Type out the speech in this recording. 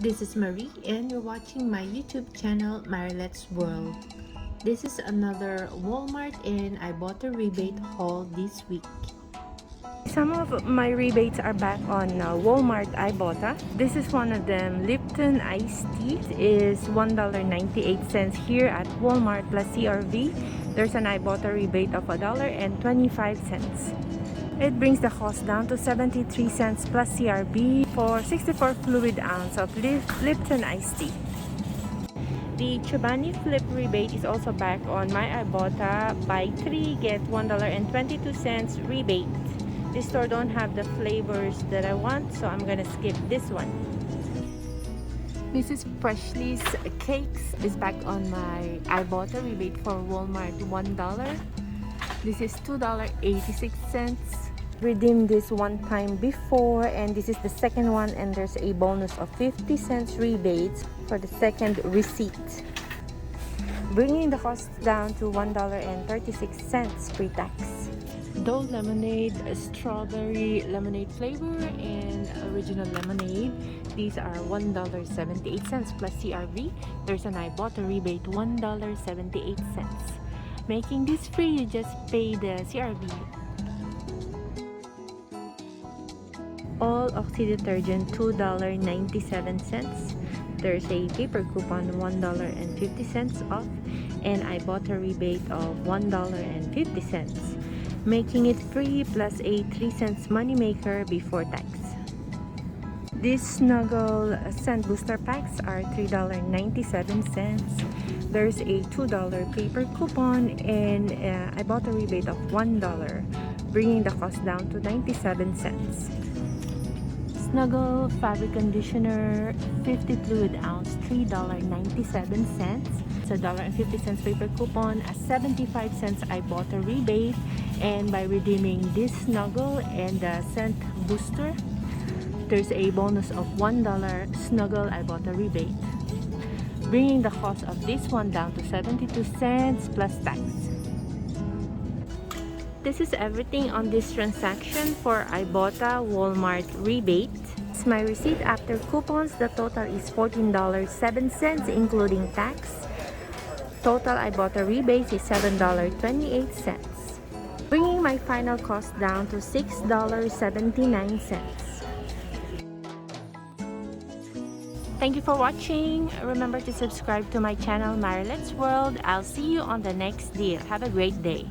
This is Marie and you're watching my YouTube channel Marilet's World. This is another Walmart and Ibotta Rebate Haul this week. Some of my rebates are back on Walmart Ibotta. This is one of them. Lipton Iced Tea is $1.98 here at Walmart plus CRV. There's an Ibotta rebate of $1.25. It brings the cost down to 73 cents plus CRB for 64 fluid ounce of Lipton Iced Tea. The Chobani flip rebate is also back on my Ibotta. Buy 3 get $1.22 rebate. This store don't have the flavors that I want, so I'm gonna skip this one. Mrs. Freshly's Cakes is back on my Ibotta rebate for Walmart $1. This is $2.86. Redeemed this one time before, and this is the second one, and there's a bonus of 50 cents rebates for the second receipt, bringing the cost down to $1.36 pre-tax. Dole lemonade, strawberry lemonade flavor, and original lemonade. These are $1.78 plus CRV. There's an Ibotta rebate $1.78. Making this free, you just pay the CRV. All Oxy detergent $2.97. There's a paper coupon $1.50 off, and Ibotta rebate of $1.50. Making it free plus a 3 cents moneymaker before tax. These Snuggle scent booster packs are $3.97. There's a $2 paper coupon and Ibotta rebate of $1, bringing the cost down to 97 cents. Snuggle fabric conditioner 50 fluid ounce $3.97. It's a $1.50 paper coupon, a 75 cents Ibotta rebate, and by redeeming this Snuggle and the scent booster, there's a bonus of $1 Snuggle Ibotta rebate, bringing the cost of this one down to 72 cents plus tax. This is everything on this transaction for Ibotta Walmart rebate. It's my receipt after coupons. The total is $14.07 including tax. Total Ibotta rebate is $7.28, bringing my final cost down to $6.79. Thank you for watching. Remember to subscribe to my channel Marilet's World. I'll see you on the next deal. Have a great day.